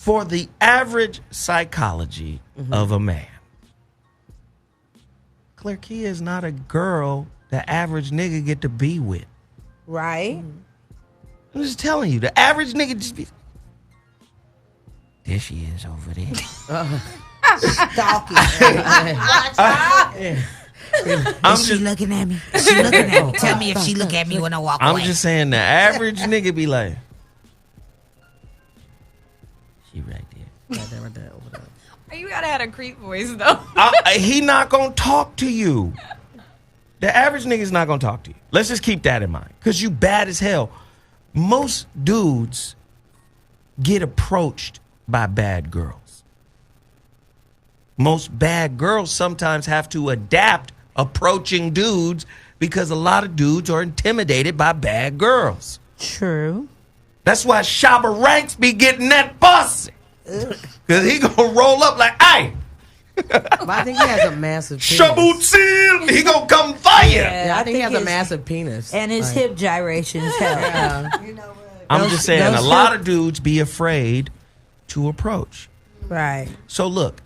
for the average psychology of a man, Clairkia is not a girl the average nigga get to be with. Right. I'm just telling you, the average nigga just be. There she is over there. Stalking. Is she looking at me? Is she looking at me? Tell me if she look at me when I walk away. I'm just saying the average nigga be like, she right there. Right there, over there. You gotta have a creep voice though. He not gonna talk to you. The average nigga's not gonna talk to you. Let's just keep that in mind, because you bad as hell. Most dudes get approached by bad girls. Most bad girls sometimes have to adapt approaching dudes because a lot of dudes are intimidated by bad girls. True. That's why Shabba Ranks be getting that pussy. Because he gonna roll up like, hey. But I think he has a massive penis. Shabootzil, he gonna come fire. Yeah, I think he has a massive penis. And his hip gyrations help. Yeah. You know what? I'm just saying, a lot of dudes be afraid to approach. Right. So look,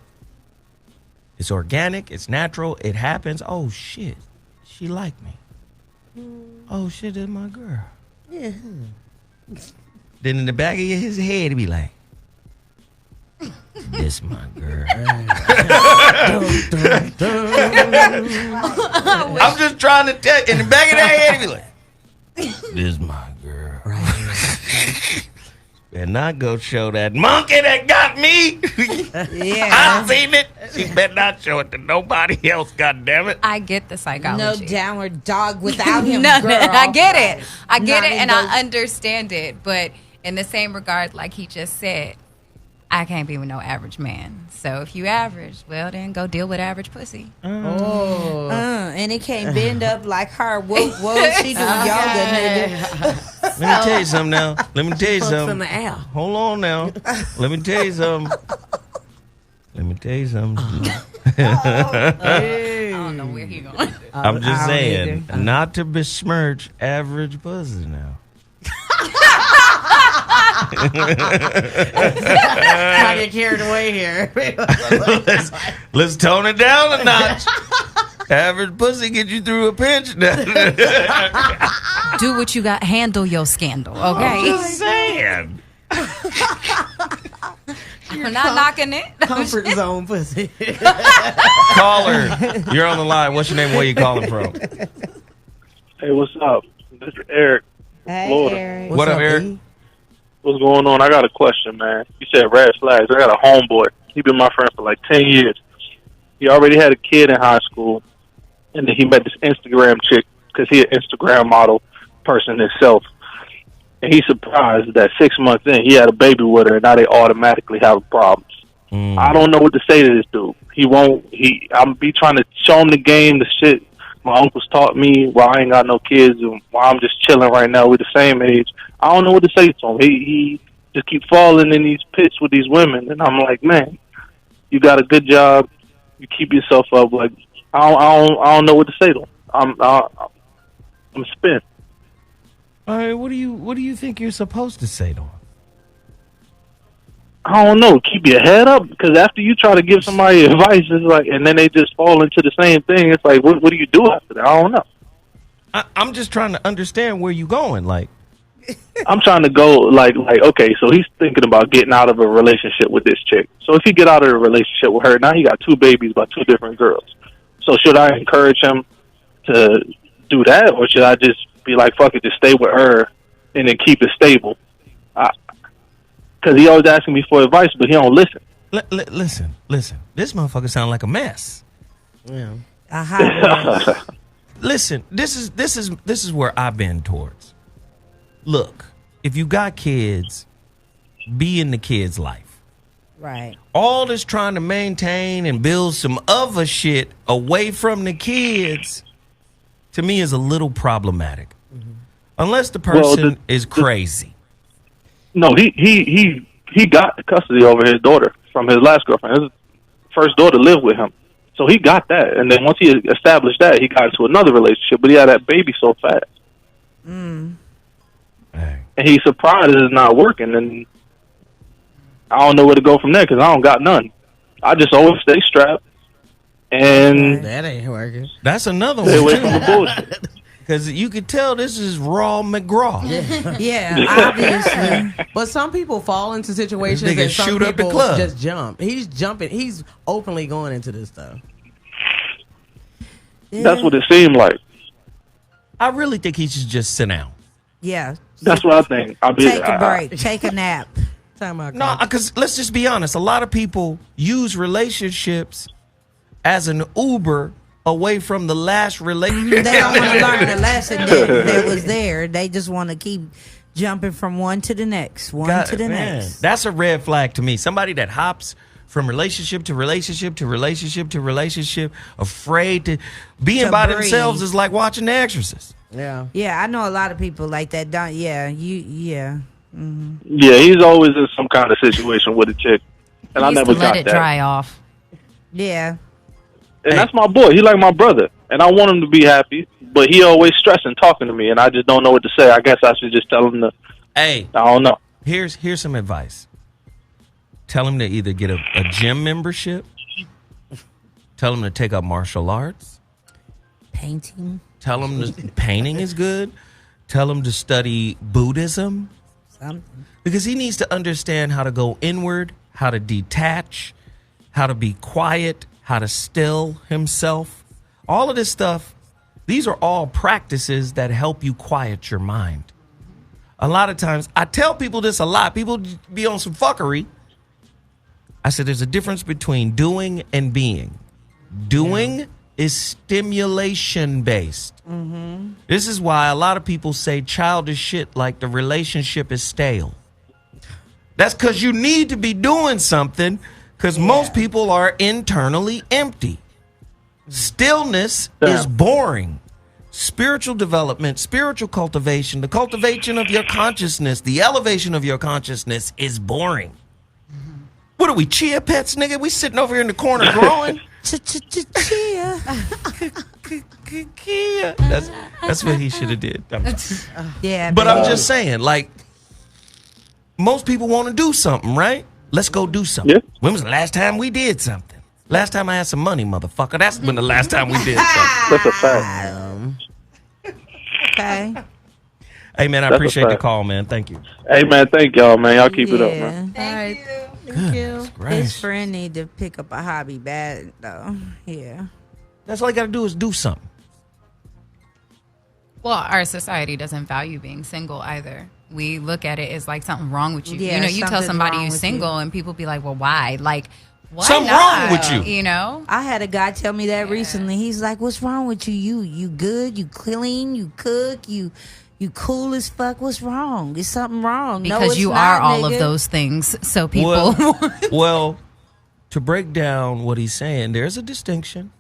it's organic, it's natural, it happens. Oh shit, she like me. Oh shit, that's my girl. Yeah. Then in the back of his head, he be like, this my girl. I'm just trying to tell you, in the back of their head, he be like, this my girl. Better not go show that monkey that got me. Yeah. I seen it. She better not show it to nobody else, goddammit. I get the psychology. No downward dog without him, No, girl. I get it. I get Not it, in and those- I understand it. But in the same regard, like he just said, I can't be with no average man. So if you average, well, then go deal with average pussy. And it can't bend up like her. Whoa, she do yoga, nigga. Let me tell you something now. Let me tell you Fucks in something. the air. Hold on now. Let me tell you something. Let me tell you something. I don't know where he going. I'm just I don't saying, either. not to besmirch average pussy now. I get carried away here. Let's tone it down a notch. Average pussy get you through a pinch now. Do what you got. Handle your scandal, I'm okay? just saying. I'm not knocking it. Comfort zone pussy. Caller, you're on the line. What's your name? Where you calling from? Hey, what's up? This is Eric. Hey, Florida. Eric. What up, Eric? E? What's going on? I got a question, man. You said red flags. I got a homeboy. He been my friend for like 10 years. He already had a kid in high school, and then he met this Instagram chick because he an Instagram model person himself. And he's surprised that 6 months in, he had a baby with her, and now they automatically have problems. I don't know what to say to this dude. I'm be trying to show him the game, the shit my uncles taught me while I ain't got no kids, and while I'm just chilling right now with the same age. I don't know what to say to him. He just keep falling in these pits with these women, and I'm like, man, you got a good job, you keep yourself up. Like, I don't know what to say to him. I'm spent. All right, what do you think you're supposed to say to him? I don't know. Keep your head up, because after you try to give somebody advice, it's like, and then they just fall into the same thing. It's like, what do you do after that? I don't know. I'm just trying to understand where you going. Like, I'm trying to go like okay, so he's thinking about getting out of a relationship with this chick. So if he get out of a relationship with her, now he got 2 babies by 2 different girls. So should I encourage him to do that, or should I just be like, fuck it, just stay with her and then keep it stable? Because he always asking me for advice, but he don't listen. Listen. This motherfucker sound like a mess. Yeah. A hot one. Listen, this is where I've been towards. Look, if you got kids, be in the kids' life. Right. All this trying to maintain and build some other shit away from the kids, to me, is a little problematic. Unless the person is crazy. No, he got custody over his daughter from his last girlfriend. His first daughter lived with him. So he got that. And then once he established that, he got into another relationship, but he had that baby so fast. Hey. And he's surprised it's not working. And I don't know where to go from there because I don't got none. I just always stay strapped and That ain't working. That's another stay away one from the too. bullshit. Because you could tell this is raw McGraw. Yeah, obviously. But some people fall into situations This nigga that some shoot up the people club. just jump. He's jumping. He's openly going into this stuff. That's what it seemed like. I really think he should just sit down. Yeah. That's what I think. Take a break. Take a nap. Time out. No, because let's just be honest. A lot of people use relationships as an Uber away from the last relationship. They don't want to learn the lesson that was there. They just want to keep jumping from one to the next, to the next. That's a red flag to me. Somebody that hops from relationship to relationship to relationship to relationship, afraid to being by themselves is like watching The Exorcist. Yeah. Yeah, I know a lot of people like that. Don't. Yeah, Yeah, he's always in some kind of situation with a chick, and I Used never to let got it that. dry off. Yeah. And that's my boy. He like my brother, and I want him to be happy. But he always stressing, talking to me, and I just don't know what to say. I guess I should just tell him to. Hey, I don't know. here's some advice. Tell him to either get a gym membership. Tell him to take up martial arts. Painting. Tell him painting is good. Tell him to study Buddhism. Something. Because he needs to understand how to go inward, how to detach, how to be quiet, how to still himself. All of this stuff, these are all practices that help you quiet your mind. A lot of times, I tell people this a lot. People be on some fuckery. I said there's a difference between doing and being. Doing is stimulation based. This is why a lot of people say childish shit like the relationship is stale. That's because you need to be doing something because most people are internally empty. Stillness is boring. Spiritual development, spiritual cultivation, the cultivation of your consciousness, the elevation of your consciousness is boring. What are we, chia pets, nigga? We sitting over here in the corner growing? Chia. That's what he should have did. Yeah. But baby. I'm just saying, like, most people want to do something, right? Let's go do something. Yeah. When was the last time we did something? Last time I had some money, motherfucker. That's when the last time we did something. That's a fact. Okay. Hey, man, I That's a appreciate the fact. call, man. Thank you. Hey, man, thank y'all, man. Y'all keep it up, man. Thank you. Thank you. His Gracious. friend need to pick up a hobby bad though. Yeah. That's all you got to do is do something. Well, our society doesn't value being single either. We look at it as like something wrong with you. Yeah, You know, you tell something's somebody wrong you're with single and people be like, well, why? Like, why Something not? wrong with you. You know? I had a guy tell me that recently. He's like, "What's wrong with you? You good? You clean? You cook? You cool as fuck? What's wrong? Is something wrong?" No, Because it's you not, are all nigga. of those things. So people. Well, to break down what he's saying, there's a distinction.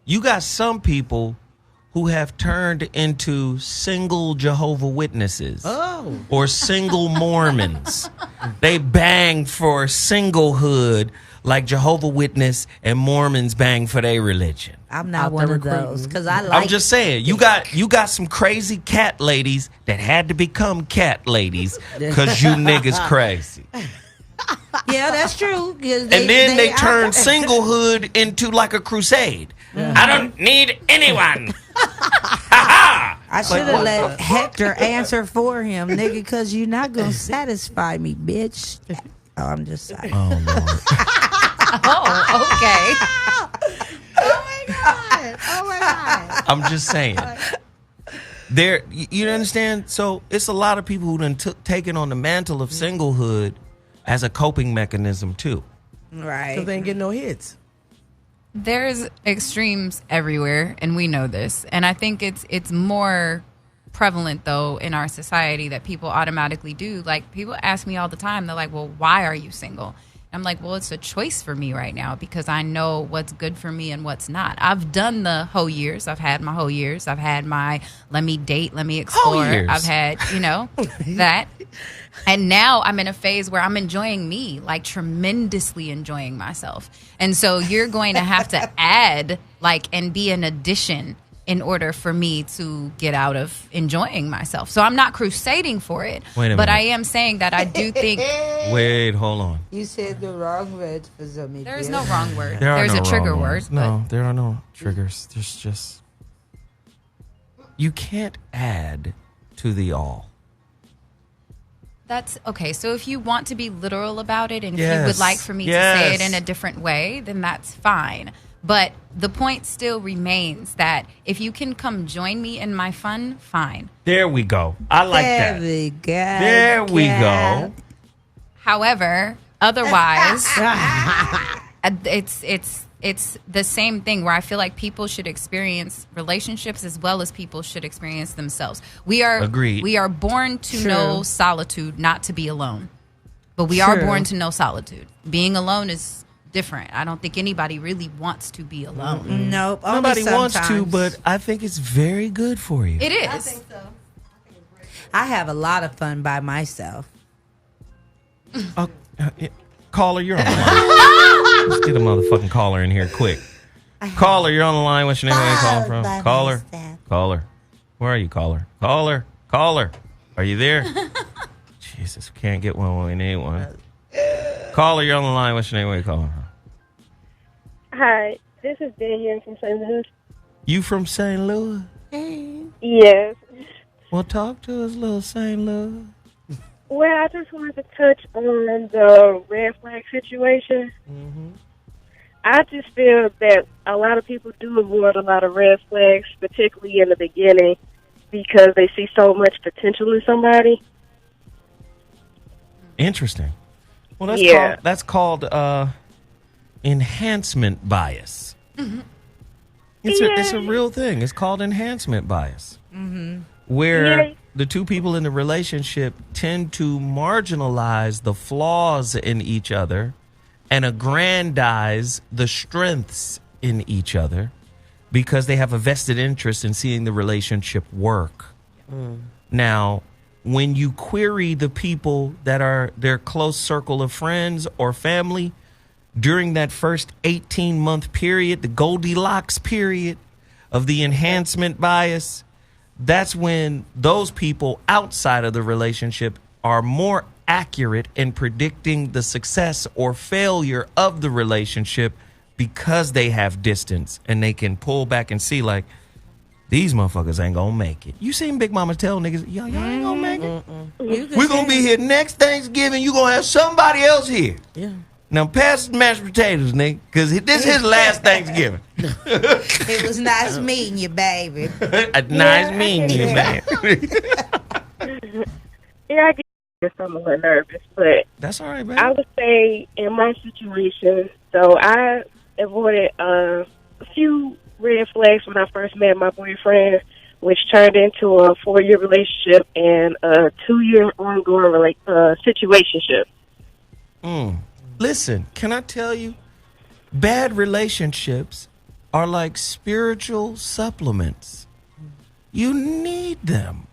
You got some people who have turned into single Jehovah Witnesses or single Mormons. They bang for singlehood like Jehovah Witness and Mormons bang for their religion. I'm not Out one there of those recruiting. because I like. I'm just saying, you got some crazy cat ladies that had to become cat ladies because you niggas crazy. Yeah, that's true. 'Cause And then they are- turn singlehood into like a crusade. I don't need anyone. I should have let Hector answer for him, nigga, because you're not gonna satisfy me, bitch. Oh, I'm just saying. Oh, Lord. Oh, okay. Oh my God. I'm just saying. You understand? So it's a lot of people who done taken on the mantle of singlehood as a coping mechanism too. Right. Because they ain't getting no hits. There's extremes everywhere, and we know this. And I think it's more prevalent, though, in our society that people automatically do. Like, people ask me all the time, they're like, well, why are you single? I'm like, well, it's a choice for me right now because I know what's good for me and what's not. I've done the whole years. I've had my whole years. I've had my let me date, let me explore. years. I've had, that. And now I'm in a phase where I'm enjoying me, like tremendously enjoying myself. And so you're going to have to add, like, and be an addition in order for me to get out of enjoying myself. So I'm not crusading for it, but I am saying that I do think. Wait, hold on. You said the wrong word for some. There is no wrong word. There's a trigger word. word. No, there are no triggers. There's just you can't add to the all. That's okay. So if you want to be literal about it, and if Yes. you would like for me to say it in a different way, then that's fine. But the point still remains that if you can come join me in my fun, fine. There we go. I like that. There we go. There we go. However, otherwise, it's the same thing where I feel like people should experience relationships as well as people should experience themselves. Agreed. We are born to True. know solitude, not to be alone. But we are True. born to know solitude. Being alone is different. I don't think anybody really wants to be alone. Nope. only Nobody wants to, sometimes. but I think it's very good for you. It is. I have a lot of fun by myself. Caller, you're on the line. Let's get a motherfucking caller in here quick. Caller, you're on the line. What's your name? Where you calling from? By Caller. myself. Caller. Where are you, caller? Caller. Are you there? Jesus, we can't get one when we need one. Caller, you're on the line. What's your name? Where you calling from? Hi, this is Danielle from St. Louis. You from St. Louis? Yes. Well, talk to us, little St. Louis. Well, I just wanted to touch on the red flag situation. I just feel that a lot of people do avoid a lot of red flags, particularly in the beginning, because they see so much potential in somebody. Interesting. Well, Yeah. that's called enhancement bias. It's a real thing. It's called enhancement bias, where Yeah. the two people in the relationship tend to marginalize the flaws in each other and aggrandize the strengths in each other because they have a vested interest in seeing the relationship work. Now, when you query the people that are their close circle of friends or family during that first 18-month period, the Goldilocks period of the enhancement bias, that's when those people outside of the relationship are more accurate in predicting the success or failure of the relationship because they have distance and they can pull back and see, like, these motherfuckers ain't gonna make it. You seen Big Mama tell niggas, y'all ain't gonna make it. We're gonna be here next Thanksgiving. You gonna have somebody else here. Yeah. Now pass the mashed potatoes, nigga, because this is his last Thanksgiving. It was nice meeting you, baby. Nice meeting you, man. Yeah, I get I'm a little nervous, but That's all right, man. I would say in my situation, so I avoided a few red flags when I first met my boyfriend, which turned into a 4-year relationship and a 2-year ongoing situationship. Listen, can I tell you, bad relationships are like spiritual supplements. You need them.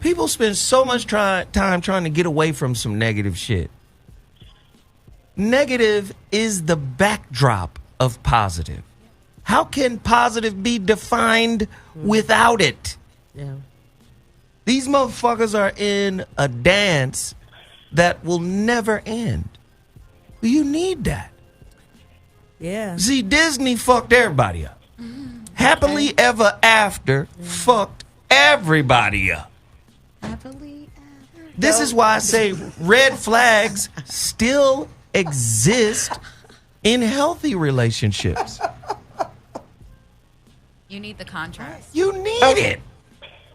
People spend so much time trying to get away from some negative shit. Negative is the backdrop of positive. How can positive be defined without it? Yeah. These motherfuckers are in a dance that will never end. You need that. Yeah. See, Disney fucked everybody up. Happily Ever After fucked everybody up. This is why I say red flags still exist in healthy relationships. You need the contrast. You need it.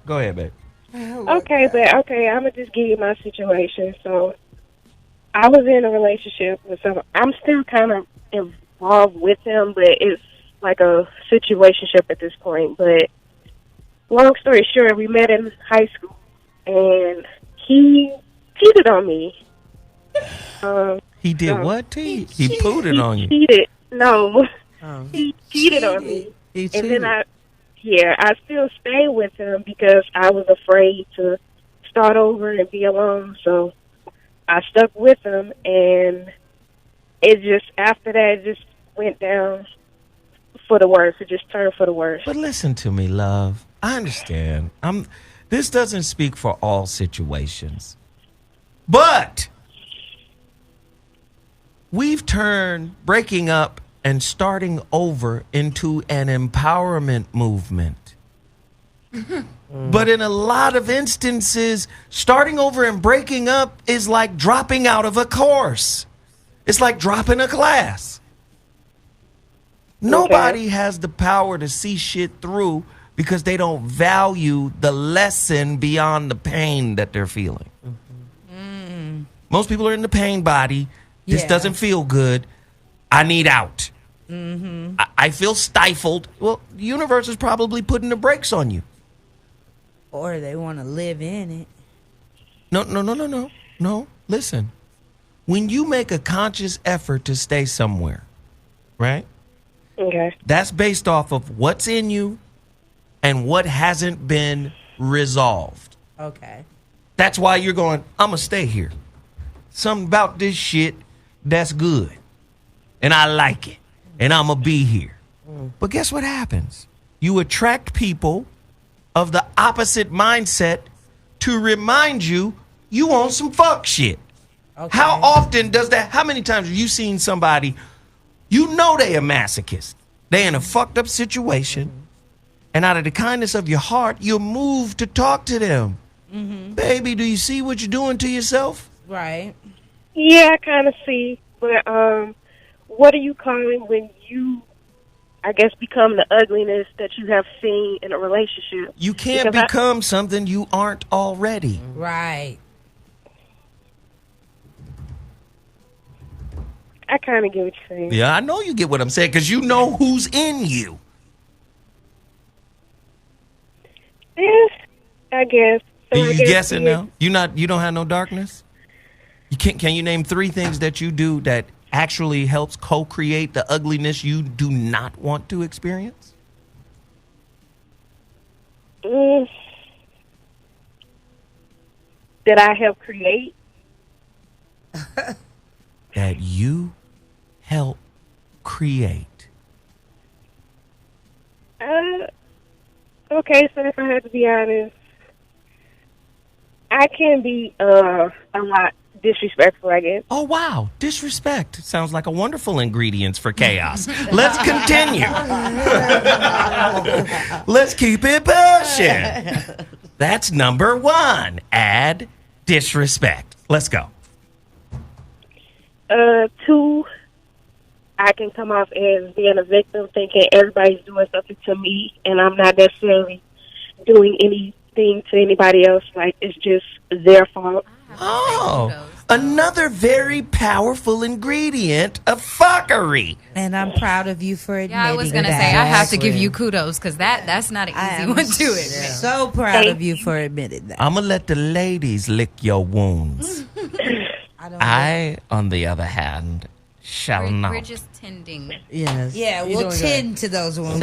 Go ahead, babe. I'm gonna just give you my situation. So, I was in a relationship with someone. I'm still kind of involved with him, but it's like a situationship at this point. But long story short, we met in high school, and he cheated on me. He did what to you? He pooted on you. Cheated? No, Oh. he cheated on me. He And cheated. then I still stayed with him because I was afraid to start over and be alone. So I stuck with him, and it just, after that, it just went down for the worse. It just turned for the worse. But listen to me, love. I understand. This doesn't speak for all situations. But we've turned breaking up and starting over into an empowerment movement. But in a lot of instances, starting over and breaking up is like dropping out of a course. It's like dropping a class. Nobody has the power to see shit through because they don't value the lesson beyond the pain that they're feeling. Most people are in the pain body. This doesn't feel good. I need out. I feel stifled. Well, the universe is probably putting the brakes on you. Or they want to live in it. No. Listen. When you make a conscious effort to stay somewhere, right? Okay. That's based off of what's in you and what hasn't been resolved. Okay. That's why you're going, I'm going to stay here. Something about this shit that's good. And I like it. And I'm going to be here. But guess what happens? You attract people of the opposite mindset to remind you you want some fuck shit. Okay. How often does that? How many times have you seen somebody, you know they a masochist. They in a fucked up situation. And out of the kindness of your heart, you'll move to talk to them. Baby, do you see what you're doing to yourself? Right. Yeah, I kind of see. But what are you calling when you, I guess, become the ugliness that you have seen in a relationship? You can't become something you aren't already. Right. I kind of get what you're saying. Yeah, I know you get what I'm saying because you know who's in you. Yes, I guess. So Are you guessing now? You don't have no darkness? Can you name 3 things that you do that actually helps co-create the ugliness you do not want to experience? That I help create? That you help create. Okay, so if I had to be honest, I can be a lot disrespectful, I guess. Oh, wow. Disrespect. Sounds like a wonderful ingredient for chaos. Let's continue. Let's keep it pushing. That's number 1. Add disrespect. Let's go. 2, I can come off as being a victim, thinking everybody's doing something to me, and I'm not necessarily doing anything to anybody else. Like, it's just their fault. Oh, another very powerful ingredient of fuckery. And I'm proud of you for admitting that. Yeah, I was going to say, I have to give you kudos because that's not an easy one to admit. So proud of you for admitting that. I'm going to let the ladies lick your wounds. I, on the other hand, shall not. We're just tending. Yes. Yeah, we'll tend to those wounds.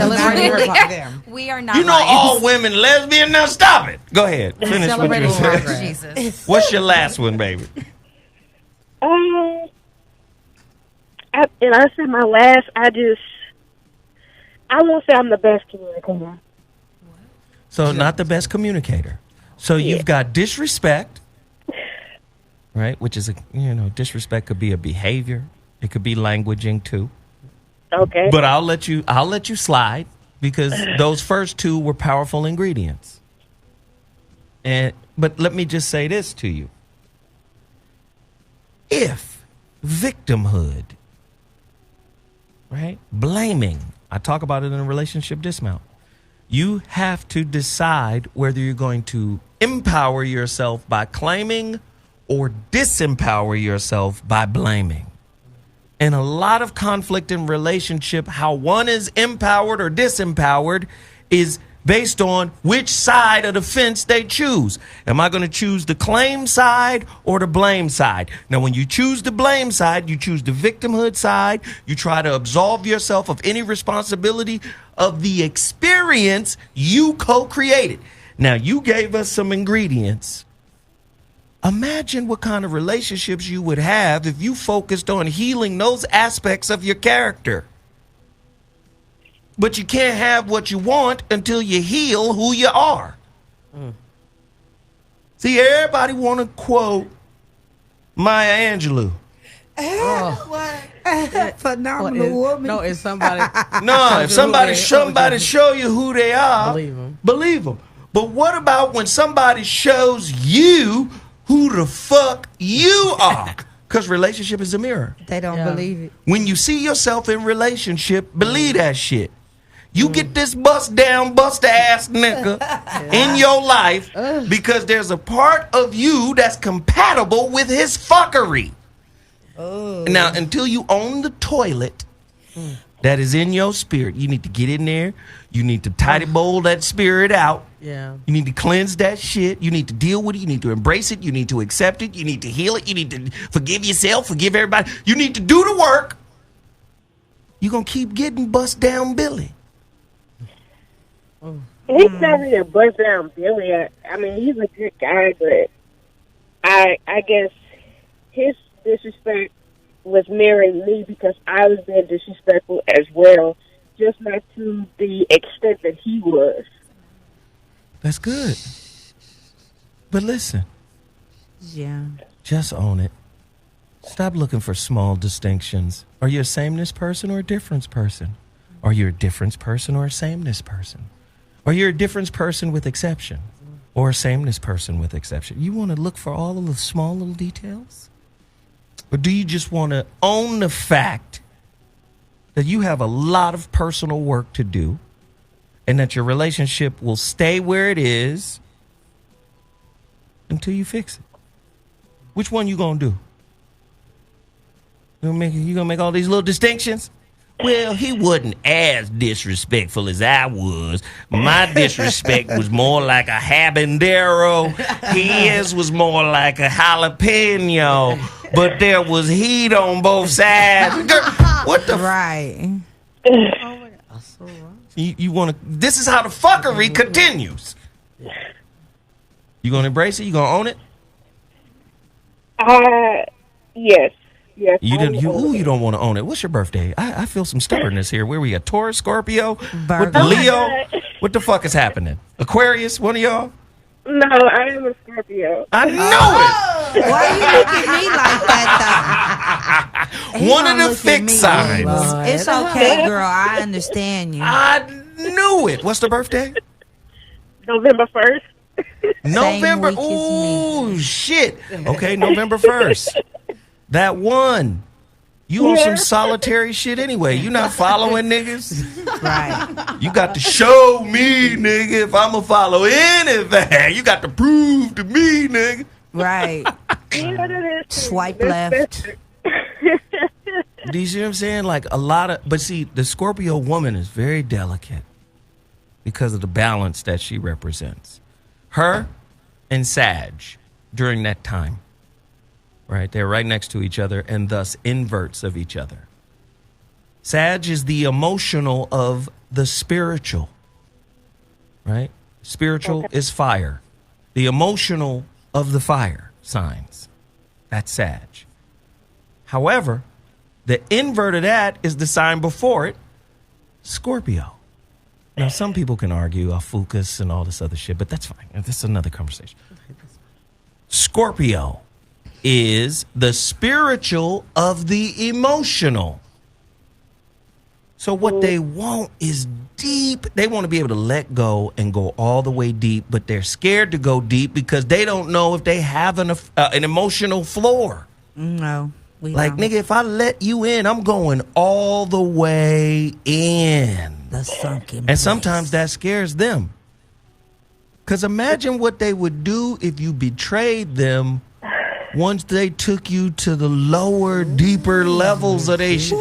We are not. You know, all women lesbian. Now stop it. Go ahead. Finish what you said. Jesus. What's your last one, baby? And I said my last. I won't say I'm the best communicator. So not the best communicator. So you've got disrespect, right? Which is disrespect could be a behavior. It could be languaging too. Okay. But I'll let you slide because those first 2 were powerful ingredients. But let me just say this to you. If victimhood, right? Blaming, I talk about it in a relationship dismount. You have to decide whether you're going to empower yourself by claiming or disempower yourself by blaming. In a lot of conflict in relationship, how one is empowered or disempowered is based on which side of the fence they choose. Am I going to choose the claim side or the blame side? Now, when you choose the blame side, you choose the victimhood side. You try to absolve yourself of any responsibility of the experience you co-created. Now, you gave us some ingredients. Imagine what kind of relationships you would have if you focused on healing those aspects of your character. But you can't have what you want until you heal who you are. See, everybody want to quote Maya Angelou. Phenomenal woman. No, it's somebody. No, if somebody show you who they are, Believe them. But what about when somebody shows you who the fuck you are? Because relationship is a mirror. They don't believe it. When you see yourself in relationship, believe that shit. You get this bust ass nigga in your life because there's a part of you that's compatible with his fuckery. Now, until you own the toilet that is in your spirit, you need to get in there. You need to tidy bowl that spirit out. Yeah. You need to cleanse that shit. You need to deal with it. You need to embrace it. You need to accept it. You need to heal it. You need to forgive yourself, forgive everybody. You need to do the work. You're going to keep getting bust down Billy. He's not really a bust down Billy. I mean, he's a good guy, but I guess his disrespect was mirroring me because I was being disrespectful as well, just not to the extent that he was. That's good. But listen. Yeah. Just own it. Stop looking for small distinctions. Are you a sameness person or a difference person? Are you a difference person or a sameness person? Are you a difference person with exception or a sameness person with exception? You want to look for all of the small little details? Or do you just want to own the fact that you have a lot of personal work to do and that your relationship will stay where it is until you fix it? Which one you going to do? You gonna make all these little distinctions? Well, he wasn't as disrespectful as I was. My disrespect was more like a habanero. His was more like a jalapeno. But there was heat on both sides. What the? Right. You want to? This is how the fuckery continues. You gonna embrace it? You gonna own it? Yes. Yes. You don't want to own it. What's your birthday? I feel some stubbornness here. Where we at? Taurus, Scorpio, Virgo. Leo. What the fuck is happening? Aquarius, one of y'all? No, I am a Scorpio. I know it. Why you look at me like that, though? He One don't of the look at fixed me. signs. It's okay, girl. I understand you. I knew it. What's the birthday? November 1st. November. week as me. Ooh, shit. Okay, November 1st. That one. You on some solitary shit anyway. You not following niggas. Right. You got to show me, nigga, if I'm going to follow anything. You got to prove to me, nigga. Right. Swipe left. Do you see what I'm saying? Like a lot of, but see, the Scorpio woman is very delicate because of the balance that she represents. Her and Sag during that time, right? They're right next to each other and thus inverts of each other. Sag is the emotional of the spiritual, right? Spiritual is fire. The emotional of the fire signs. That's Sag. However, the invert of that is the sign before it, Scorpio. Now, some people can argue Fucus and all this other shit, but that's fine. That's another conversation. Scorpio is the spiritual of the emotional. So what they want is deep. They want to be able to let go and go all the way deep, but they're scared to go deep because they don't know if they have an emotional floor. No. Like, nigga, if I let you in, I'm going all the way in. The sunken And sometimes that scares them. Because imagine what they would do if you betrayed them once they took you to the lower, deeper levels of they shit.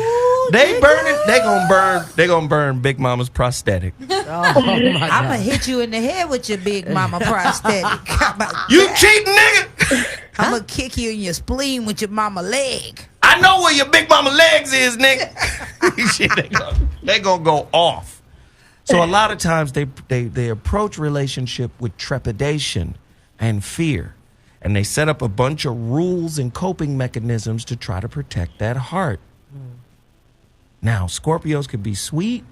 They burn it. They gonna burn Big Mama's prosthetic. I'm gonna hit you in the head with your Big Mama prosthetic. You cheating nigga! I'm gonna kick you in your spleen with your mama leg. I know where your Big Mama legs is, nigga. Shit, they gonna go off. So a lot of times they approach relationship with trepidation and fear. And they set up a bunch of rules and coping mechanisms to try to protect that heart. Now, Scorpios could be sweet.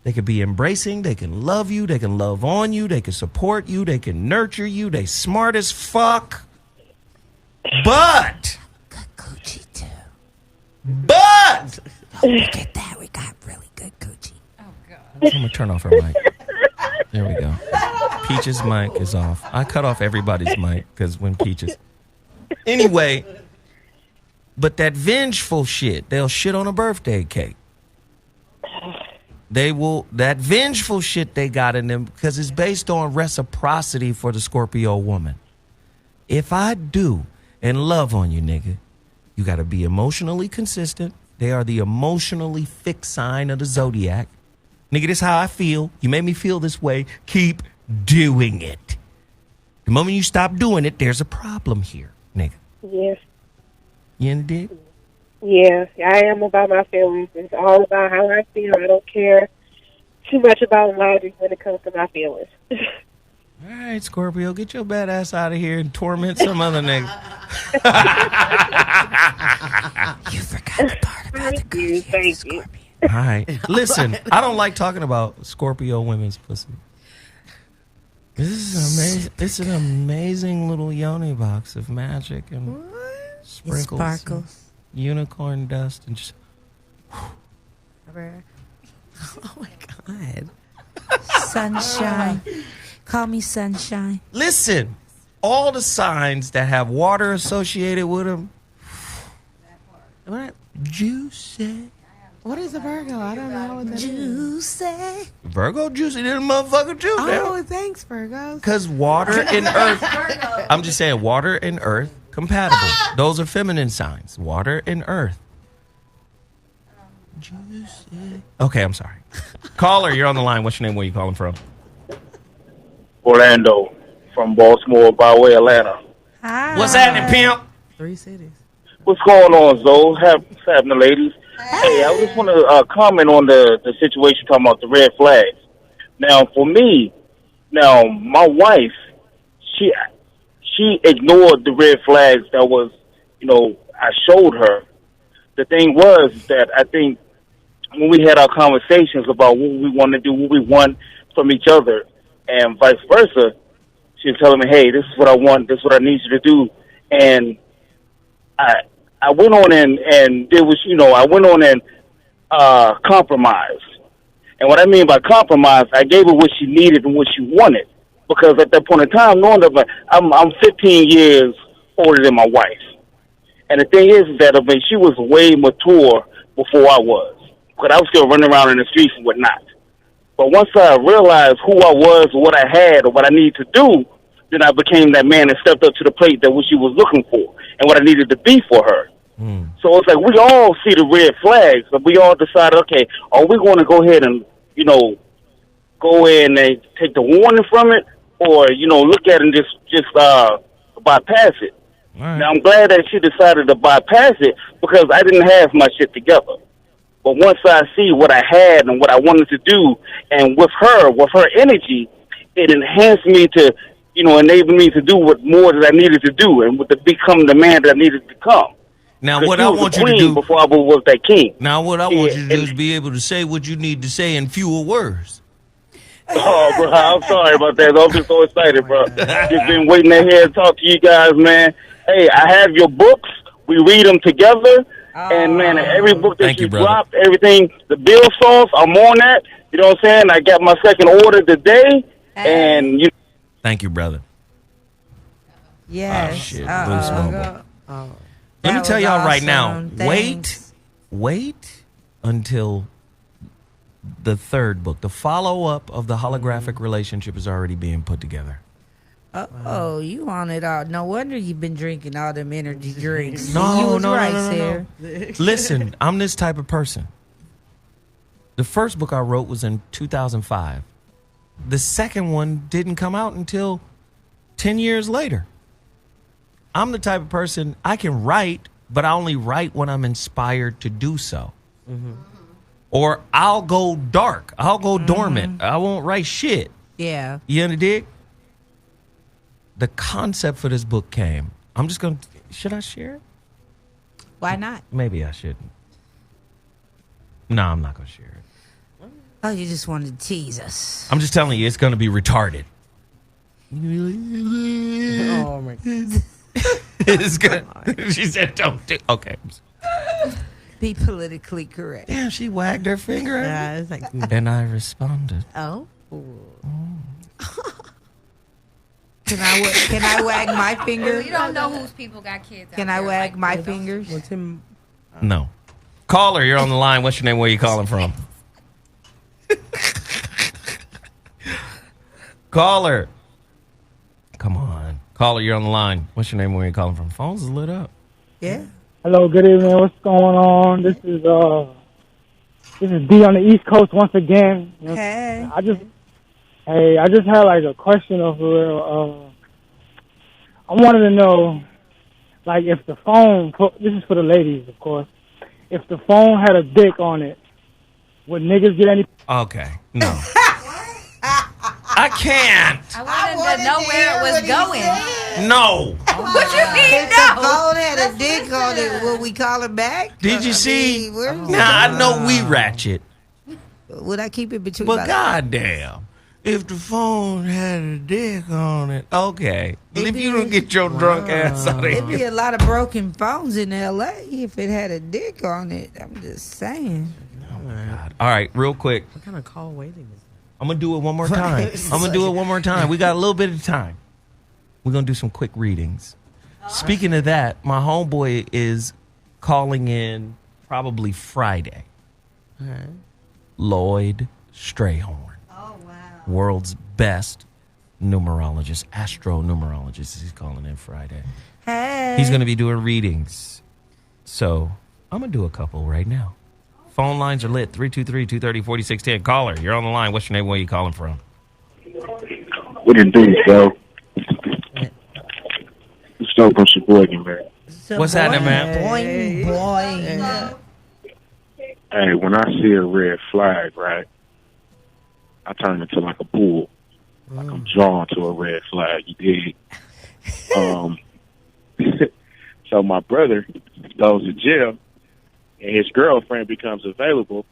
They could be embracing. They can love you. They can love on you. They can support you. They can nurture you. They smart as fuck. But. Good coochie, too. But. Look at that. We got really good coochie. Oh God. I'm going to turn off her mic. There we go. Peach's mic is off. I cut off everybody's mic because when Peaches. Anyway. But that vengeful shit, they'll shit on a birthday cake. They will, that vengeful shit they got in them, because it's based on reciprocity for the Scorpio woman. If I do and love on you, nigga, you got to be emotionally consistent. They are the emotionally fixed sign of the Zodiac. Nigga, this is how I feel. You made me feel this way. Keep doing it. The moment you stop doing it, there's a problem here, nigga. Yes. You in the dig? Yeah, I am about my feelings. It's all about how I feel. I don't care too much about logic when it comes to my feelings. All right, Scorpio, get your bad ass out of here and torment some other nigga. You forgot the part about the coochie. Thank you. All right. Listen, I don't like talking about Scorpio women's pussy. This is amazing. It's an amazing little yoni box of magic and It sprinkles. sparkles. Unicorn dust and just. Oh my God. Sunshine. Call me sunshine. Listen, all the signs that have water associated with them. What? Juicy. What is a Virgo? I don't know what that is. Juicy. Virgo juicy, this motherfucker juicy. Oh, thanks, Virgo. Because water and earth. I'm just saying, water and earth compatible. Those are feminine signs. Water and earth. Juicy. Okay, I'm sorry. Caller, you're on the line. What's your name? Where you calling from? Orlando from Baltimore by way Atlanta. Hi. What's happening, pimp? 3 cities. What's going on, Zoe? What's happening, ladies? Hey, I just want to comment on the situation talking about the red flags. Now, for me, my wife, she ignored the red flags that was, I showed her. The thing was that I think when we had our conversations about what we want to do, what we want from each other, and vice versa, she was telling me, hey, this is what I want, this is what I need you to do. And I went on and there was, I went on and compromised. And what I mean by compromise, I gave her what she needed and what she wanted. Because at that point in time, knowing that I'm 15 years older than my wife. And the thing is that she was way mature before I was. But I was still running around in the streets and whatnot. But once I realized who I was, what I had, or what I needed to do, then I became that man and stepped up to the plate that what she was looking for and what I needed to be for her. So it's like we all see the red flags, but we all decided, okay, are we going to go ahead and, go in and take the warning from it, or, look at it and just bypass it? Right. Now, I'm glad that she decided to bypass it because I didn't have my shit together. But once I see what I had and what I wanted to do, and with her energy, it enhanced me to, enable me to do what more that I needed to do and to become the man that I needed to become. Now, what I want you to do before I was that king. Now, what I want you to do is be able to say what you need to say in fewer words. Oh, bro, I'm sorry about that. I'm just so excited, bro. Just been waiting to hear and talk to you guys, man. Hey, I have your books. We read them together. And, man, every book that you dropped, everything, the bill sauce, I'm on that. You know what I'm saying? I got my second order today. And you. Thank you, brother. Yes. Oh, shit. Loose mobile. Oh. Let me tell y'all right now, Thanks. wait until the third book. The follow-up of the holographic relationship is already being put together. Oh, you on it all. No wonder you've been drinking all them energy drinks. No, you was no, right, no. Sarah. Listen, I'm this type of person. The first book I wrote was in 2005. The second one didn't come out until 10 years later. I'm the type of person, I can write, but I only write when I'm inspired to do so. Mm-hmm. Or I'll go dark. I'll go dormant. I won't write shit. Yeah. You understand? The concept for this book came. I'm just going to... Should I share it? Why not? Maybe I shouldn't. No, I'm not going to share it. Oh, you just wanted to tease us. I'm just telling you, it's going to be retarded. Oh my God. It's good. She said, "Don't do." Okay. Be politically correct. Damn, she wagged her finger at Yeah, it's like, me. And I responded. Oh. Can I wag my finger? You don't know whose people got kids. Can I wag my fingers? what's him? No. Caller, you're on the line. What's your name? Where you calling from? Caller. Come on. Caller, you're on the line. What's your name? Where you calling from? Phones is lit up. Yeah. Hello, good evening. What's going on? This is D on the East Coast once again. You know, Hey. I just had like a question of real. I wanted to know, like, if the phone. This is for the ladies, of course. If the phone had a dick on it, would niggas get any? Okay. No. I can't. I wanted to know where it was going. No. What you mean If the no? phone had a dick on it, will we call it back? Did you see? Where's Now, I know we ratchet. Would I keep it between? But goddamn, if the phone had a dick on it, okay. If you don't get your drunk ass out of There'd be here. a lot of broken phones in L.A. if it had a dick on it. I'm just saying. All right, real quick. What kind of call waiting is I'm going to do it one more time. We got a little bit of time. We're going to do some quick readings. Speaking of that, my homeboy is calling in probably Friday. that? All right. Lloyd Strayhorn. Oh, wow. World's best numerologist, astro-numerologist. He's calling in Friday. Hey. He's going to be doing readings. So I'm going to do a couple right now. Phone lines are lit, 323-230-4610. Caller, you're on the line. What's your name? Where are you calling from? What it do, bro? It's dope from Sheboygan, man. What's happening, man? Boing, boing. Hey, when I see a red flag, right, I turn into like a bull. Like I'm drawn to a red flag, you dig? So my brother goes to jail, and his girlfriend becomes available.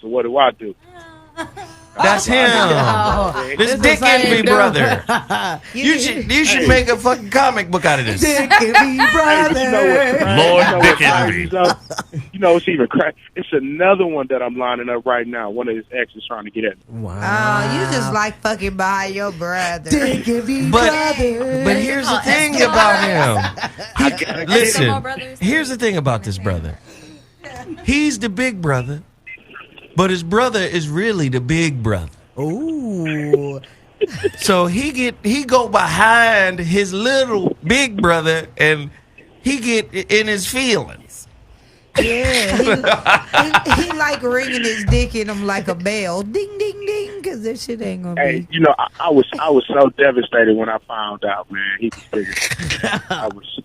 So what do? That's him. This Dick Envy brother. You should make a fucking comic book out of this. Dick Envy brother. You know what's crazy? Lord You know Dick what's crazy, Envy. though? You know it's even crazy. It's another one that I'm lining up right now. One of his exes trying to get at me. Wow. Oh, you just like fucking behind your brother. But here's the thing about him. Eskimo Listen, brothers? here's the thing about this brother. He's the big brother, but his brother is really the big brother. Ooh. So he go behind his little big brother and he get in his feelings. Yeah, he like ringing his dick in him like a bell, ding ding ding, because that shit ain't gonna Hey, be. you know, I was so devastated when I found out, man. He was bigger. I was,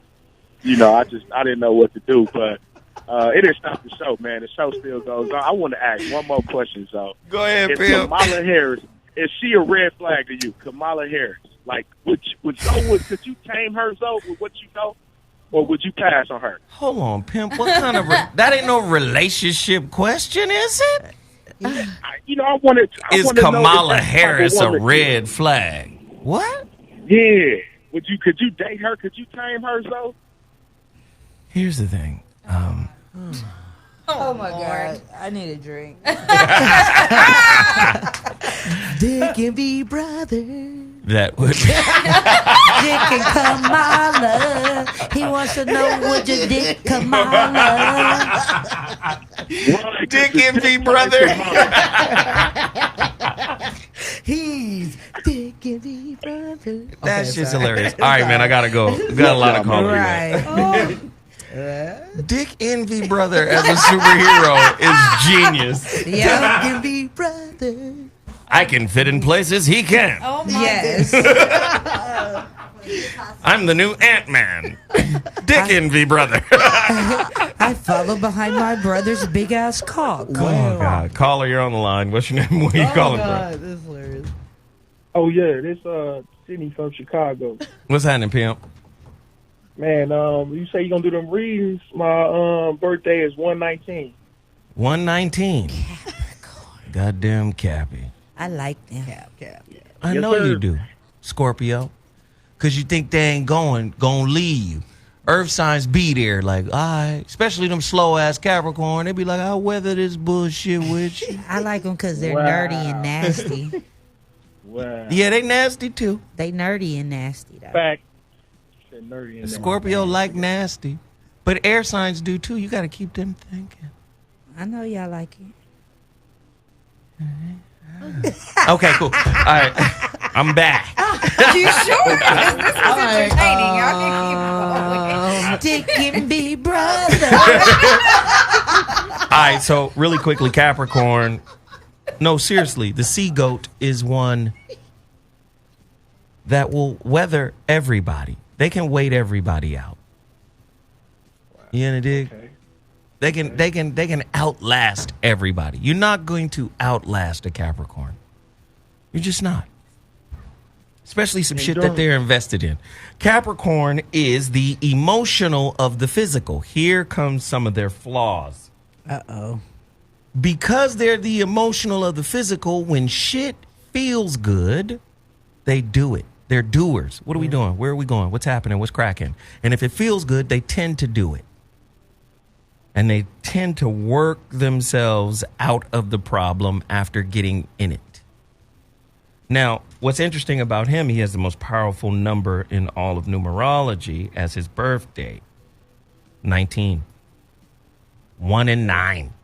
you know, I didn't know what to do, but it didn't stop the show, man. The show still goes on. I want to ask one more question, so. Go ahead, Is Bill. Kamala Harris, is she a red flag to you? Kamala Harris. Like, could you tame her, Zoe, with what you know? Or would you pass on her? Hold on, pimp. What kind of that ain't no relationship question, is it? I wanted Is to know Kamala if that type of Harris a woman- red flag? What? Yeah. Could you date her? Could you tame her, Zoe? Here's the thing. Oh my god, I need a drink. Dick and be brother. That would Dick and Kamala. He wants to know would you dick Kamala? Dick Envy brother. He's Dick and be brother. That shit's hilarious. All right, man, I gotta go. We got a lot of callers. Right. Dick Envy brother as a superhero is genius. Yeah, Dick and be brother. I can fit in places he can't. Oh my Yes. I'm the new Ant-Man. Dick Envy brother. I follow behind my brother's big ass cock. Oh God, caller, you're on the line. What's your name? Where you calling from? This is hilarious. Oh yeah, this Sydney from Chicago. What's happening, pimp? Man, you say you gonna do them readings? My birthday is 1/19. 119. Goddamn Cappy. I like them. I know you do, Scorpio. Because you think they ain't gonna leave you. Earth signs be there, like, all right. Especially them slow-ass Capricorn. They be like, I'll weather this bullshit with you. I like them because they're nerdy and nasty. Wow. Yeah, they nasty, too. They nerdy and nasty, though. Fact. Nerdy and Scorpio like nasty. But air signs do, too. You got to keep them thinking. I know y'all like it. Okay, cool. All right. I'm back. You sure? This is entertaining. Y'all can keep going. Dick and be brother. All right, so really quickly, Capricorn. No, seriously, the sea goat is one that will weather everybody. They can wait everybody out. You know what I dig? Okay. They can outlast everybody. You're not going to outlast a Capricorn. You're just not. Especially some shit that they're invested in. Capricorn is the emotional of the physical. Here comes some of their flaws. Uh-oh. Because they're the emotional of the physical, when shit feels good, they do it. They're doers. What are we doing? Where are we going? What's happening? What's cracking? And if it feels good, they tend to do it. And they tend to work themselves out of the problem after getting in it. Now, what's interesting about him, he has the most powerful number in all of numerology as his birthday. 19. 1 and 9.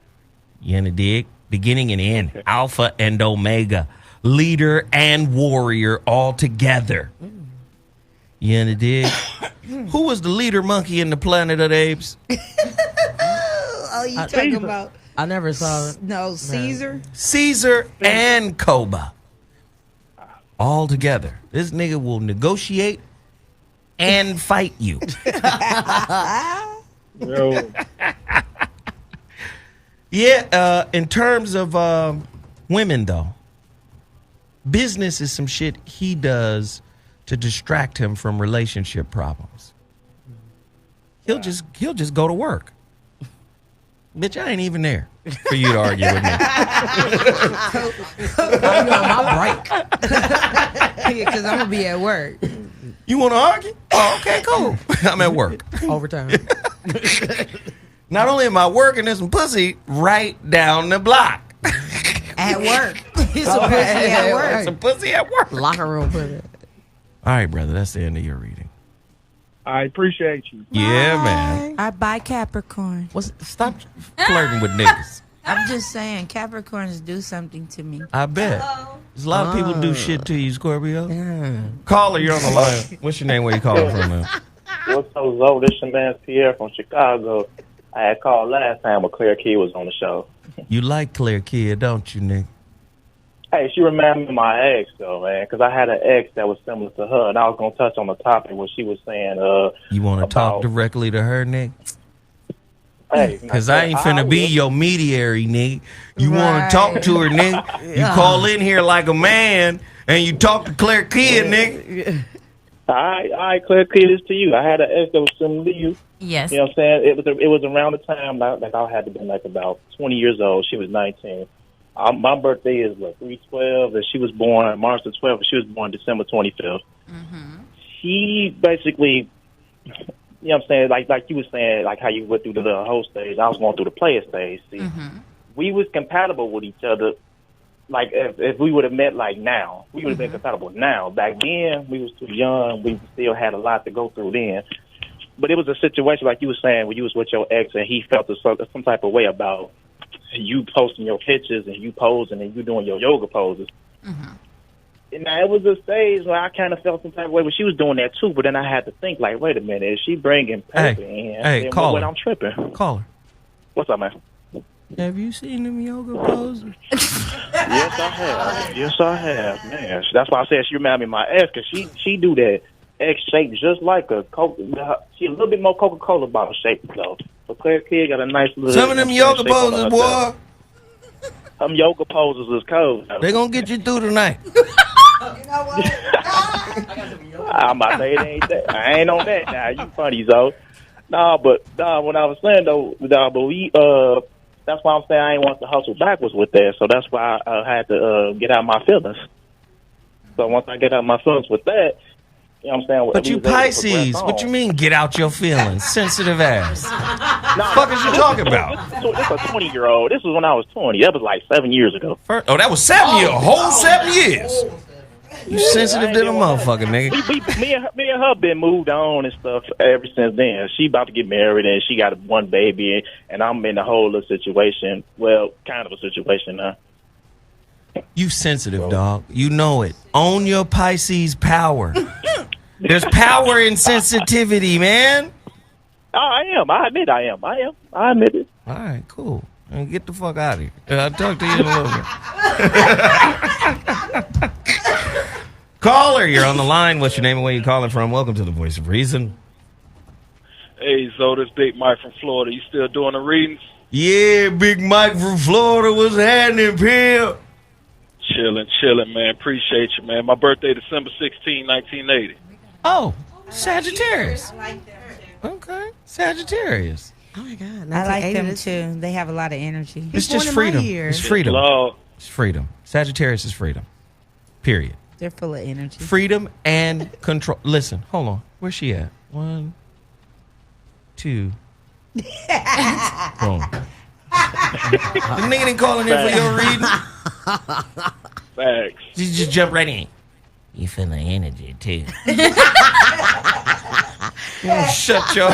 You know, dig? Beginning and end. Okay. Alpha and Omega. Leader and warrior all together. You know, dig? Who was the leader monkey in the Planet of the Apes? Oh, you talking about? I never saw it. No, Caesar? Caesar and Koba. All together. This nigga will negotiate and fight you. Yeah, in terms of women, though, business is some shit he does to distract him from relationship problems. He'll just go to work. Bitch, I ain't even there for you to argue with me. I'm on my break. Because I'm going to be at work. You want to argue? Oh, okay, cool. I'm at work. Overtime. Not only am I working, there's some pussy right down the block. At work. It's a pussy at work. It's a pussy at work. Locker room pussy. All right, brother, that's the end of your reading. I appreciate you. Yeah, man. I buy Capricorn. Stop flirting with niggas. I'm just saying, Capricorns do something to me. I bet. There's a lot of people do shit to you, Scorpio. Caller, you're on the line. What's your name? Where you calling from, man? What's up, Zo? This your man Pierre from Chicago. I had called last time when Claire Key was on the show. You like Claire Kid, don't you, Nick? Hey, she reminded me of my ex, though, man, because I had an ex that was similar to her, and I was going to touch on the topic where she was saying, you want to talk directly to her, Nick? Hey, because I ain't finna be your mediary, Nick. You want to talk to her, Nick? You call in here like a man, and you talk to Claire Kid, Nick. All right, Claire Kid, this to you. I had an ex that was similar to you. Yes. You know what I'm saying? It was around the time, like I had to be like about 20 years old. She was 19. My birthday is, 3/12, and she was born March the 12th, and she was born December 25th. Mm-hmm. She basically, you know what I'm saying, like you were saying, like how you went through the host stage, I was going through the player stage. See, we was compatible with each other. Like, if we would have met, like, now, we would have been compatible now. Back then, we was too young. We still had a lot to go through then. But it was a situation, like you were saying, where you was with your ex, and he felt some type of way about you posting your pictures and you posing and you doing your yoga poses. And now it was a stage where I kind of felt some type of way, but she was doing that too. But then I had to think, like, wait a minute, is she bringing paper in? Hey, call her. I'm tripping. Call her. What's up, man? Have you seen them yoga poses? Yes, I have. Yes, I have, man. That's why I said she reminded me of my ex, because she do that X shape just like a Coke. She a little bit more Coca-Cola bottle shape, though. But Claire Kid got a nice little... Some of them yoga poses, boy. Some yoga poses is cold. They gonna get you through tonight. You know what? I'm about to say it ain't that. I ain't on that now. You funny, Zo. Nah, but when I was saying, though, but we... that's why I'm saying I ain't want to hustle backwards with that. So that's why I had to get out my feelings. So once I get out my feelings with that, you know what I'm saying? But you Pisces, what you mean get out your feelings? Sensitive ass. Fuck is you talking about? So this is a 20-year-old. This was when I was 20. That was like 7 years ago. Oh, that was 7 years. A whole 7 years. You sensitive to the motherfucker, nigga. Me and her been moved on and stuff ever since then. She about to get married and she got one baby and I'm in a whole other situation. Well, kind of a situation now. You sensitive, dog. You know it. Own your Pisces power. There's power in sensitivity, man. Oh, I am. I admit I am. I admit it. All right, cool. And get the fuck out of here. I'll talk to you in a little bit. Caller, you're on the line. What's your name and where you calling from? Welcome to the Voice of Reason. Hey, Zo, this Big Mike from Florida. You still doing the readings? Yeah, Big Mike from Florida. What's happening, pimp? Chilling, man. Appreciate you, man. My birthday, December 16, 1980. Oh, Sagittarius. Okay, Sagittarius. Oh my God! I like them too. They have a lot of energy. It's just freedom. It's freedom. It's freedom. Sagittarius is freedom. Period. They're full of energy. Freedom and control. Listen, hold on. Where's she at? 1, 2. Boom. The nigga didn't calling in for your reading. Facts. You just jump right in. You feel the energy too. Shut your.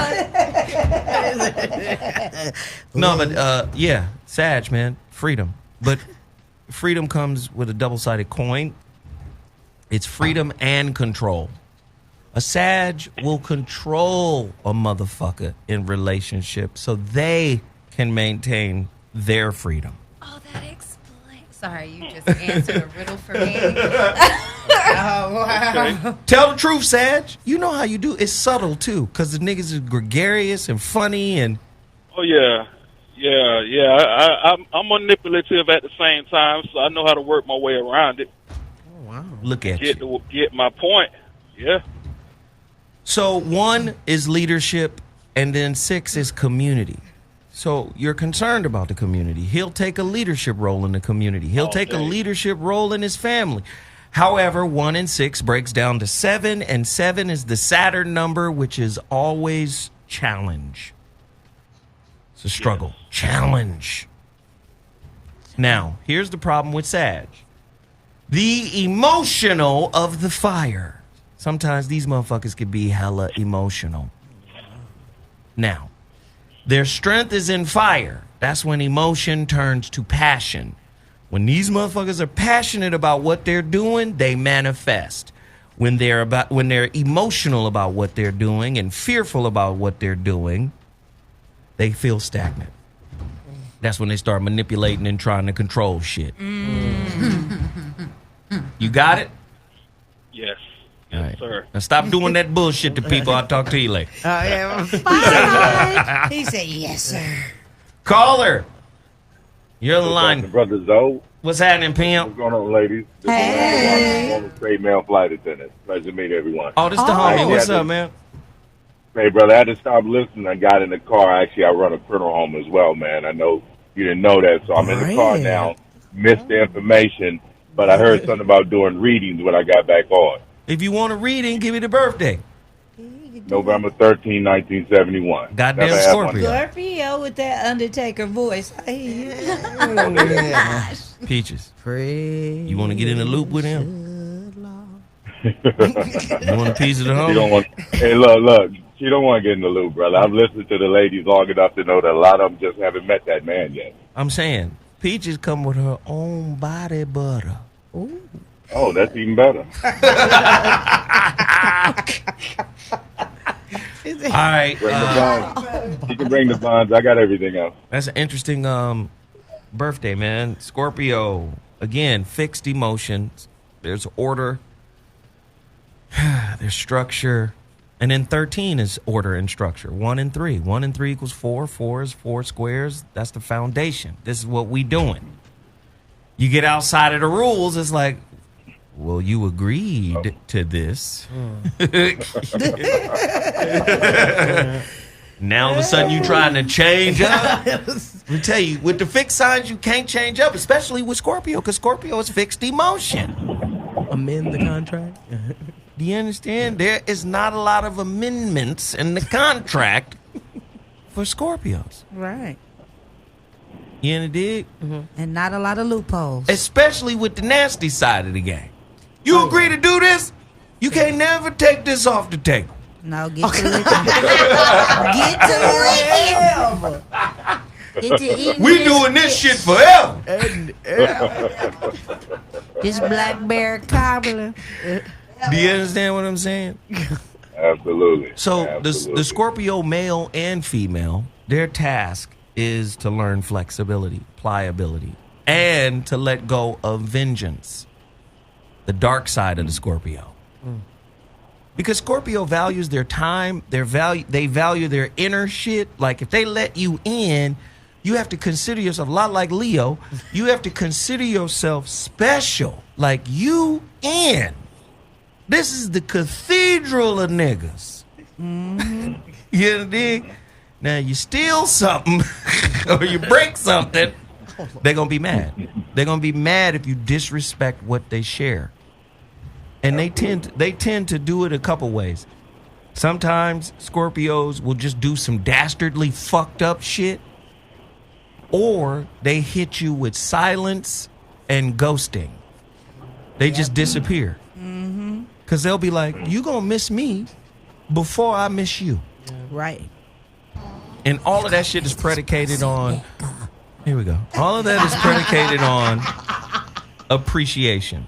No, but yeah, Sag, man, freedom. But freedom comes with a double-sided coin. It's freedom and control. A Sag will control a motherfucker in relationship so they can maintain their freedom. Oh, that explains. Sorry, you just answered a riddle for me. Oh, wow. Okay. Tell the truth, Sag. You know how you do. It's subtle, too, because the niggas is gregarious and funny and... Oh, yeah. I'm manipulative at the same time, so I know how to work my way around it. Oh, wow. Look at you. Get my point. Yeah. So 1 is leadership, and then 6 is community. So you're concerned about the community. He'll take a leadership role in the community. He'll take a leadership role in his family. However, 1 and 6 breaks down to 7, and 7 is the Saturn number, which is always challenge. It's a struggle. Yes. Challenge. Now, here's the problem with Sag. The emotional of the fire. Sometimes these motherfuckers can be hella emotional. Now, their strength is in fire. That's when emotion turns to passion. When these motherfuckers are passionate about what they're doing, they manifest. When they're emotional about what they're doing and fearful about what they're doing, they feel stagnant. That's when they start manipulating and trying to control shit. You got it? Yes. All right. Sir. Now stop doing that bullshit to people. I'll talk to you later. Bye. He said, yes, sir. Caller. You're on the line. Brother Zoe. What's happening, pimp? What's going on, ladies? Hey. I'm a straight male flight attendant. Pleasure to meet everyone. Oh, this the homie. What's up, man? Hey, brother, I had to stop listening. I got in the car. Actually, I run a funeral home as well, man. I know you didn't know that, so I'm in the car now. Missed the information, but I heard something about doing readings when I got back on. If you want a reading, give me the birthday. November 13, 1971. Goddamn Scorpio. Scorpio with that Undertaker voice. I hear you. Peaches. You want to get in the loop with him? You want a piece of the home? Hey, look. She don't want to get in the loop, brother. I've listened to the ladies long enough to know that a lot of them just haven't met that man yet. I'm saying, Peaches come with her own body butter. Ooh. Oh, that's even better. All right. You can bring the bonds. I got everything else. That's an interesting birthday, man. Scorpio. Again, fixed emotions. There's order. There's structure. And then 13 is order and structure. 1 and 3. 1 and 3 equals 4. 4 is 4 squares. That's the foundation. This is what we doing. You get outside of the rules, it's like, well, you agreed to this. Now all of a sudden you trying to change up. Let me tell you, with the fixed signs, you can't change up, especially with Scorpio, because Scorpio is fixed emotion. Amend the contract. Do you understand? There is not a lot of amendments in the contract for Scorpios. Right. You in the dig? And not a lot of loopholes. Especially with the nasty side of the game. You agree to do this? You can't never take this off the table. No, get to licking. Get to eating. We doing this shit forever. This blackberry cobbler. Do you understand what I'm saying? Absolutely. So Absolutely. the Scorpio male and female, their task is to learn flexibility, pliability, and to let go of vengeance. The dark side of the Scorpio. Because Scorpio values their time, they value their inner shit. Like if they let you in, you have to consider yourself, a lot like Leo, you have to consider yourself special. Like you in. This is the cathedral of niggas. You know dig? Now you steal something or you break something, they're going to be mad. They're going to be mad if you disrespect what they share. And they tend to do it a couple ways. Sometimes Scorpios will just do some dastardly fucked up shit, or they hit you with silence and ghosting. They just disappear. Because they'll be like, you going to miss me before I miss you. Right. And all of that shit is predicated on, here we go. All of that is predicated on appreciation.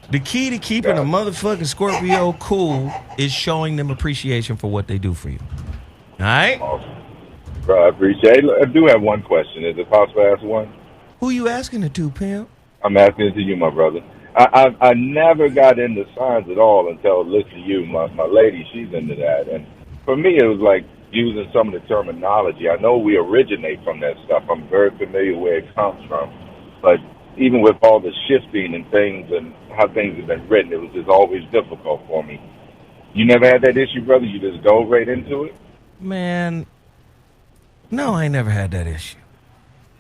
The key to keeping a motherfucking Scorpio cool is showing them appreciation for what they do for you. All right? Awesome. Bro, I appreciate it. I do have one question. Is it possible to ask one? Who you asking it to, pimp? I'm asking it to you, my brother. I never got into signs at all until I listened to you. My lady, she's into that. And for me, it was like using some of the terminology. I know we originate from that stuff. I'm very familiar where it comes from. But even with all the shifting and things and how things have been written, it was just always difficult for me. You never had that issue, brother? You just dove right into it? Man, no, I never had that issue.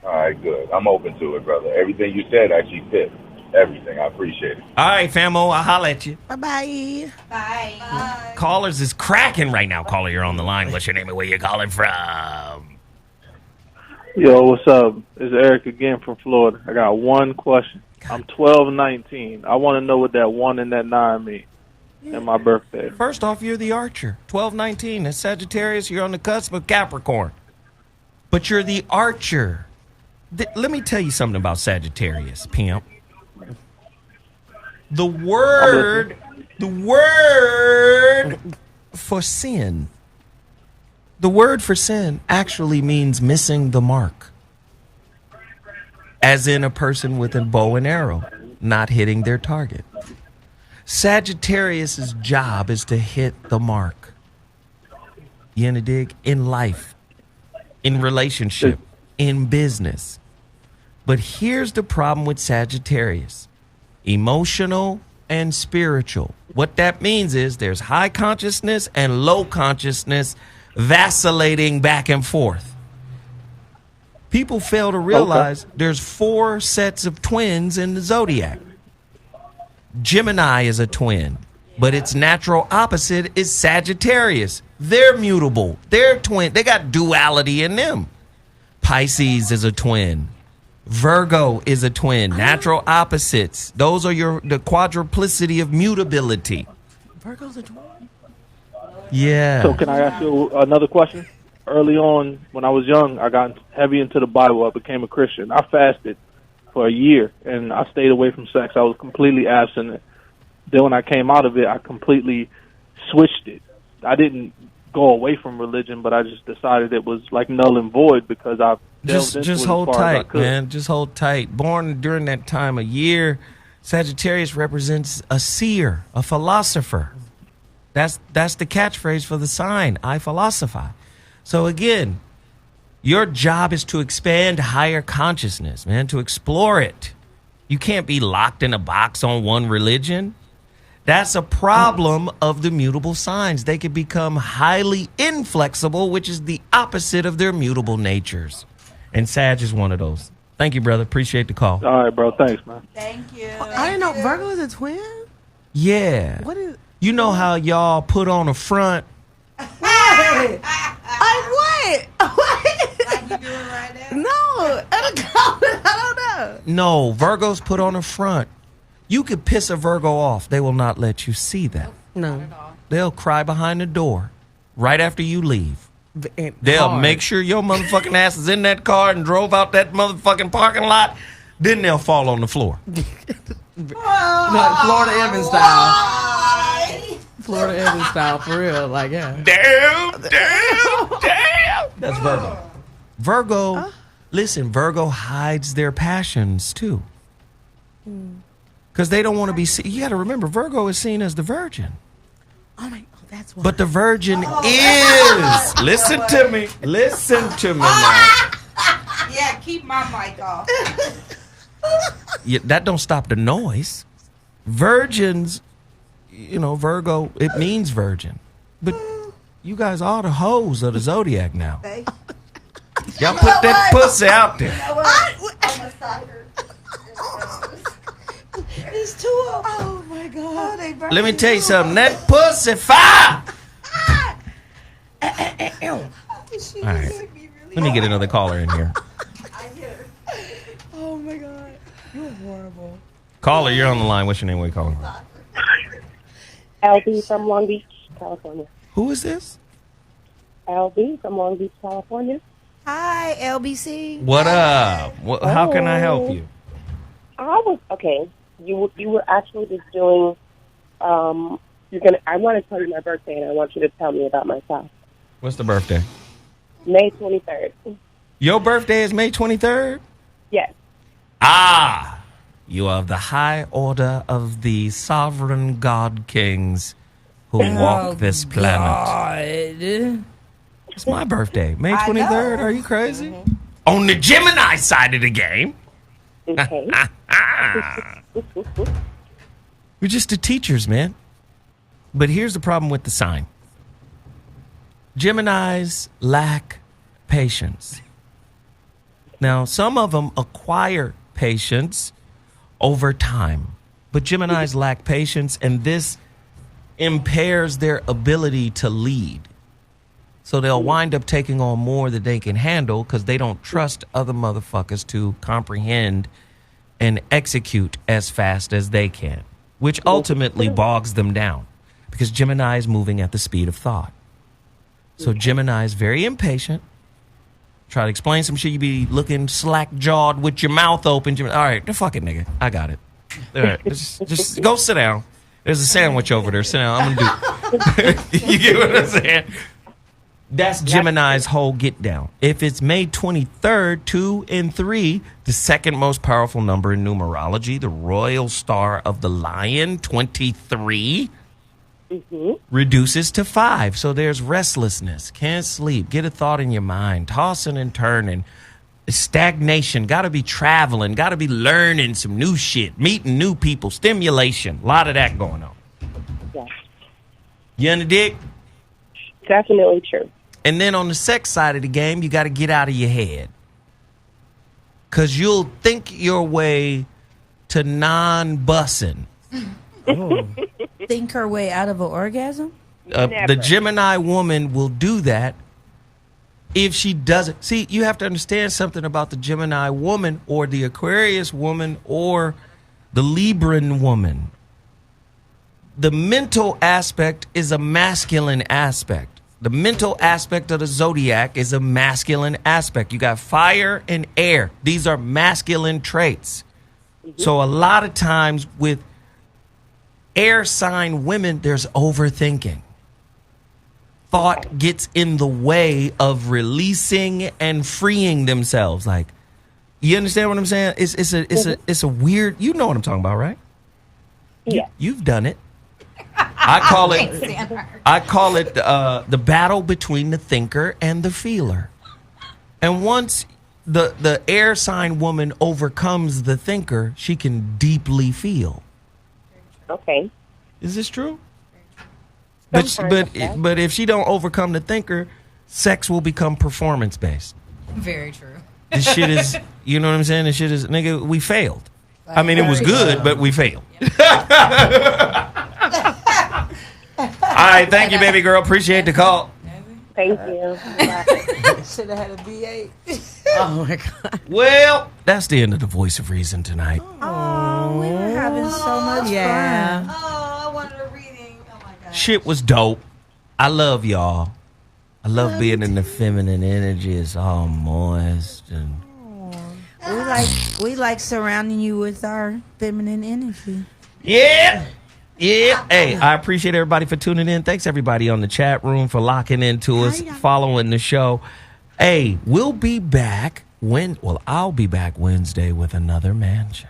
All right, good. I'm open to it, brother. Everything you said actually fit. Everything. I appreciate it. All right, famo, I'll holler at you. Bye-bye. Bye. Callers is cracking right now. Caller, you're on the line. What's your name and where you calling from? Yo, what's up? It's Eric again from Florida. I got one question. I'm 12-19. I want to know what that 1 and that 9 mean. And my birthday. First off, you're the archer. 12-19. That's Sagittarius. You're on the cusp of Capricorn. But you're the archer. Let me tell you something about Sagittarius, pimp. The word for sin. The word for sin actually means missing the mark. As in a person with a bow and arrow, not hitting their target. Sagittarius's job is to hit the mark. You in a dig? In life, in relationship, in business. But here's the problem with Sagittarius. Emotional and spiritual. What that means is there's high consciousness and low consciousness vacillating back and forth. People fail to realize there's 4 sets of twins in the Zodiac. Gemini is a twin, but its natural opposite is Sagittarius. They're mutable. They're twin. They got duality in them. Pisces is a twin. Virgo is a twin. Natural opposites. Those are the quadruplicity of mutability. Virgo's a twin? Yeah. So can I ask you another question? Early on, when I was young, I got heavy into the Bible. I became a Christian. I fasted for a year, and I stayed away from sex. I was completely abstinent. Then when I came out of it, I completely switched it. I didn't go away from religion, but I just decided it was like null and void because I just hold tight, man. Just hold tight. Born during that time of year, Sagittarius represents a seer, a philosopher. That's the catchphrase for the sign. I philosophize. So again, your job is to expand higher consciousness, man, to explore it. You can't be locked in a box on one religion. That's a problem of the mutable signs. They can become highly inflexible, which is the opposite of their mutable natures. And Sag is one of those. Thank you, brother. Appreciate the call. All right, bro. Thanks, man. Thank you. I didn't know Virgo is a twin. Yeah. What is? You know how y'all put on a front? What? What? Like you doing right now? No, I don't know. No, Virgos put on a front. You could piss a Virgo off. They will not let you see that. No. They'll cry behind the door right after you leave. And They'll hard. make sure your motherfucking ass is in that car and drove out that motherfucking parking lot. Then they'll fall on the floor. Florida Evans style. Florida Evans style, for real. Like, yeah. Damn. That's Virgo. Virgo, listen, Virgo hides their passions too. Because they don't want to be seen. You got to remember, Virgo is seen as the virgin. Oh, my, that's why. But the virgin is. Listen to me. Listen to me now. Yeah, keep my mic off. Yeah, that don't stop the noise. Virgins, Virgo, it means virgin. But you guys are the hoes of the Zodiac now. Y'all put that pussy out there. These two of them. Oh my God. Let me tell you something. That pussy fire. All right. Let me get another caller in here. Oh my God. You're horrible. Caller, you're on the line. What's your name? Where you calling from? LB from Long Beach, California. Who is this? LB from Long Beach, California. Hi, LBC. What up? How can I help you? Okay. You were actually just doing. I want to tell you my birthday, and I want you to tell me about myself. What's the birthday? May 23rd. Your birthday is May 23rd? Yes. Ah, you are of the high order of the sovereign god kings who walk this planet. God. It's my birthday, May 23rd. Are you crazy? On the Gemini side of the game. Okay. We're just the teachers, man. But here's the problem with the sign. Geminis lack patience. Now, some of them acquire patience over time, but Geminis lack patience, and this impairs their ability to lead. So they'll wind up taking on more than they can handle because they don't trust other motherfuckers to comprehend and execute as fast as they can, which ultimately bogs them down because Gemini is moving at the speed of thought. So Gemini is very impatient. Try to explain some shit, you be looking slack-jawed with your mouth open. All right, the fuck it, nigga. I got it. All right, just go sit down. There's a sandwich over there. Sit down. I'm going to do You get what I'm saying? That's Gemini's whole get down. If it's May 23rd, 2 and 3, the second most powerful number in numerology, the royal star of the lion, 23, reduces to 5. So there's restlessness, can't sleep, get a thought in your mind, tossing and turning, stagnation, got to be traveling, got to be learning some new shit, meeting new people, stimulation, a lot of that going on. Yes. You on the dick? Definitely true. And then on the sex side of the game, you got to get out of your head. Because you'll think your way to non-bussing. Think her way out of an orgasm? The Gemini woman will do that if she doesn't. See, you have to understand something about the Gemini woman or the Aquarius woman or the Libran woman. The mental aspect is a masculine aspect. The mental aspect of the Zodiac is a masculine aspect. You got fire and air. These are masculine traits. So a lot of times with air sign women, there's overthinking. Thought gets in the way of releasing and freeing themselves. Like, you understand what I'm saying? It's a weird. You know what I'm talking about, right? Yeah. You've done it. I call it the battle between the thinker and the feeler. And once the air sign woman overcomes the thinker, she can deeply feel. Okay. Is this true? But if she don't overcome the thinker, sex will become performance based. Very true. This shit is, you know what I'm saying? This shit is, nigga, we failed. I mean, it was good, but we failed. All right, thank you, baby girl. Appreciate the call. Thank you. Should have had a B8. Oh my God. Well, that's the end of the Voice of Reason tonight. Oh, we were having so much fun. Oh, I wanted a reading. Oh my God. Shit was dope. I love y'all. I love being in the feminine energy. It's all moist and we like surrounding you with our feminine energy. yeah. Hey, I appreciate everybody for tuning in. Thanks everybody on the chat room for locking into us, following the show. Hey, we'll be back I'll be back Wednesday with another mansion.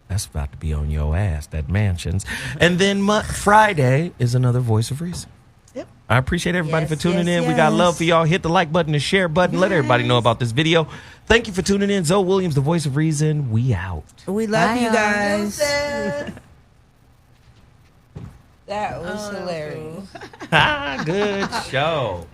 That's about to be on your ass, that mansions. And then Friday is another Voice of Reason. Yep. I appreciate everybody for tuning in. We got love for y'all. Hit the like button, the share button. Let everybody know about this video. Thank you for tuning in. Zoe Williams, the Voice of Reason. We out. We love you guys. That was hilarious. Good show.